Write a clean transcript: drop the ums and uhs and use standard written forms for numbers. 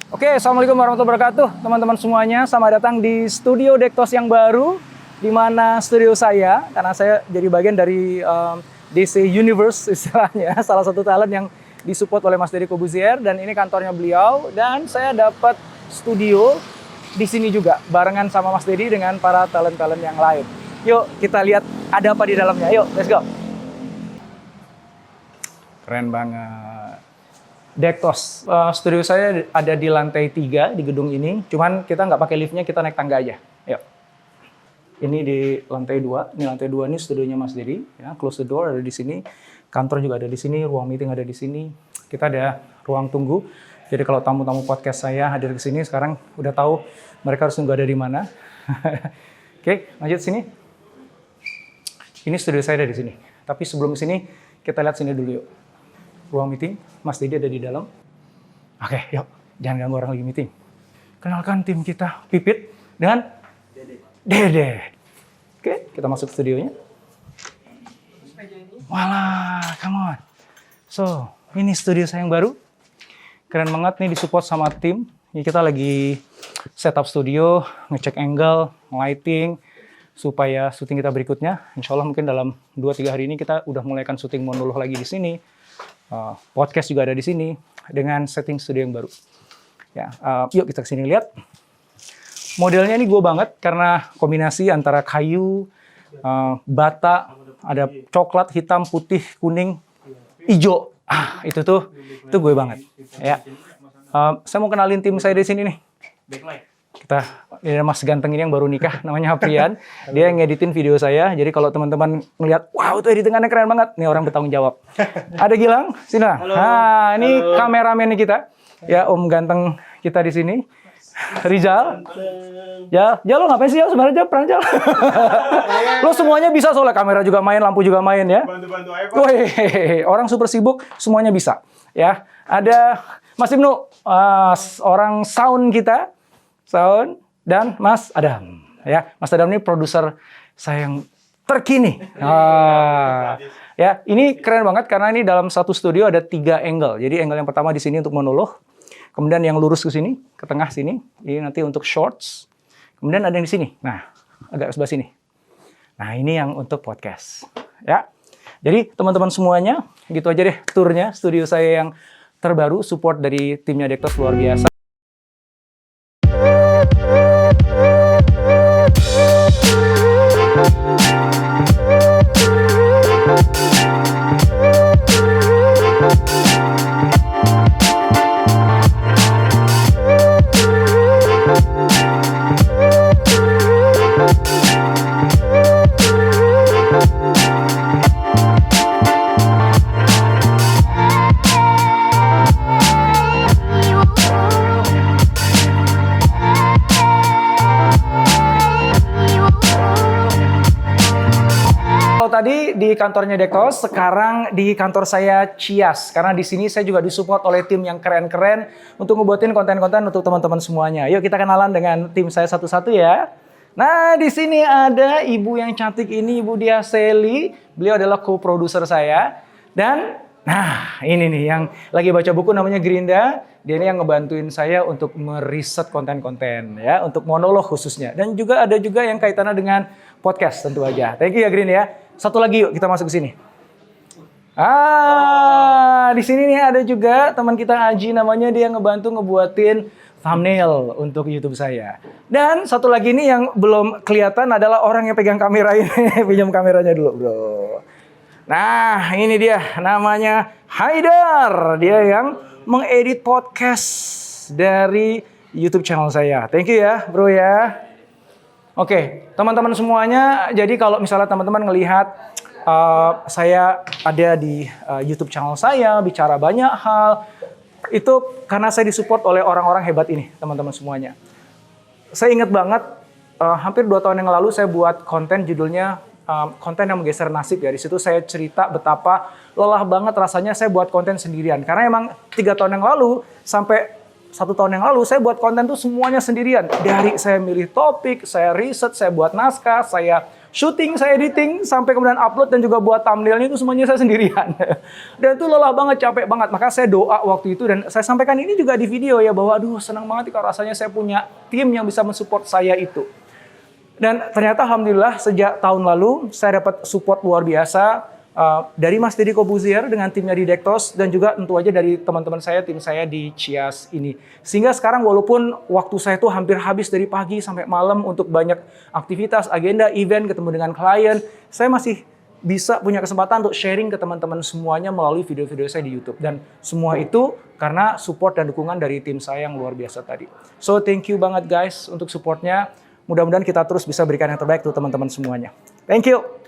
Oke, assalamualaikum warahmatullahi wabarakatuh, teman-teman semuanya. Selamat datang di studio Dektos yang baru, di mana studio saya, karena saya jadi bagian dari DC Universe istilahnya, salah satu talent yang disupport oleh Mas Deddy Corbuzier, dan ini kantornya beliau. Dan saya dapat studio di sini juga, barengan sama Mas Deddy dengan para talent-talent yang lain. Yuk kita lihat ada apa di dalamnya. Yuk, let's go. Keren banget. Dektos, studio saya ada di lantai 3 di gedung ini. Cuman kita nggak pakai liftnya, kita naik tangga aja. Yuk. Ini di lantai 2. Ini lantai 2 ini studionya Mas Deddy. Ya, close the door ada di sini. Kantor juga ada di sini. Ruang meeting ada di sini. Kita ada ruang tunggu. Jadi kalau tamu-tamu podcast saya hadir ke sini, sekarang udah tahu mereka harus tunggu ada di mana. Oke, lanjut sini. Ini studio saya ada di sini. Tapi sebelum ke sini, kita lihat sini dulu yuk. Ruang meeting, Mas Deddy ada di dalam. Oke, yuk. Jangan ganggu orang lagi meeting. Kenalkan tim kita, Pipit dengan Dede. Oke, kita masuk studionya. Walah, come on. So, ini studio saya yang baru. Keren banget nih, disupport sama tim. Ini kita lagi setup studio, ngecek angle, lighting, supaya syuting kita berikutnya. Insya Allah mungkin dalam 2-3 hari ini kita udah mulaikan syuting monolog lagi di sini. Podcast juga ada di sini dengan setting studio yang baru. Ya, yuk kita kesini lihat. Modelnya ini gue banget karena kombinasi antara kayu, bata, ada coklat, hitam, putih, kuning, hijau. Itu gue banget. Ya, saya mau kenalin tim saya di sini nih. Ini ada Mas ganteng ini yang baru nikah, namanya Haprian. Dia yang ngeditin video saya. Jadi kalau teman-teman ngelihat, wow itu editingannya keren banget. Nih orang bertanggung jawab. Ada Gilang, sini lah. Nah, ini kameramen kita. Ya, Om ganteng kita di sini. Rizal. Ya, lo ngapain sih ya sebenarnya peran Jal? Lo semuanya bisa soalnya, kamera juga main, lampu juga main ya. Bantu-bantu aja, Pak. Wih, orang super sibuk, semuanya bisa. Ya, ada Mas Ibnu, orang sound kita. Sound, dan Mas Adam. Ya, Mas Adam ini produser saya yang terkini. Ya, ini keren banget karena ini dalam satu studio ada 3 angle. Jadi angle yang pertama di sini untuk monolog, kemudian yang lurus ke sini, ke tengah sini, ini nanti untuk shorts. Kemudian ada yang di sini. Nah, agak sebelah sini. Nah, ini yang untuk podcast. Ya. Jadi teman-teman semuanya, gitu aja deh turnya studio saya yang terbaru, support dari timnya Dektos luar biasa. Tadi di kantornya Dektos, sekarang di kantor saya Cias. Karena di sini saya juga disupport oleh tim yang keren-keren untuk ngebuatin konten-konten untuk teman-teman semuanya. Yuk kita kenalan dengan tim saya satu-satu ya. Nah, di sini ada ibu yang cantik ini, Ibu Dia Seli. Beliau adalah co-producer saya. Dan nah, ini nih yang lagi baca buku namanya Gerinda. Dia ini yang ngebantuin saya untuk meriset konten-konten ya, untuk monolog khususnya. Dan juga ada juga yang kaitannya dengan podcast tentu aja. Thank you ya Green ya. Satu lagi yuk kita masuk ke sini. Di sini nih ada juga teman kita Aji namanya, dia ngebantu ngebuatin thumbnail untuk YouTube saya. Dan satu lagi nih yang belum kelihatan adalah orang yang pegang kamera ini. Pinjam kameranya dulu, Bro. Nah, ini dia namanya Haidar. Dia yang mengedit podcast dari YouTube channel saya. Thank you ya, Bro ya. Oke, teman-teman semuanya, jadi kalau misalnya teman-teman ngelihat saya ada di YouTube channel saya, bicara banyak hal, itu karena saya disupport oleh orang-orang hebat ini, teman-teman semuanya. Saya ingat banget, hampir 2 tahun yang lalu saya buat konten judulnya konten yang menggeser nasib ya. Di situ saya cerita betapa lelah banget rasanya saya buat konten sendirian. Karena emang 3 tahun yang lalu sampai 1 tahun yang lalu saya buat konten tuh semuanya sendirian. Dari saya milih topik, saya riset, saya buat naskah, saya Syuting, saya editing, sampai kemudian upload dan juga buat thumbnailnya itu semuanya saya sendirian. Dan itu lelah banget, capek banget. Maka saya doa waktu itu dan saya sampaikan ini juga di video ya bahwa aduh senang banget kalau rasanya saya punya tim yang bisa mensupport saya itu. Dan ternyata alhamdulillah sejak tahun lalu saya dapat support luar biasa dari Mas Deddy Kobuzier dengan timnya di Dektos dan juga tentu aja dari teman-teman saya, tim saya di Cias ini. Sehingga sekarang walaupun waktu saya itu hampir habis dari pagi sampai malam untuk banyak aktivitas, agenda, event, ketemu dengan klien, saya masih bisa punya kesempatan untuk sharing ke teman-teman semuanya melalui video-video saya di YouTube. Dan semua itu karena support dan dukungan dari tim saya yang luar biasa tadi. So thank you banget guys untuk supportnya. Mudah-mudahan kita terus bisa berikan yang terbaik untuk teman-teman semuanya. Thank you.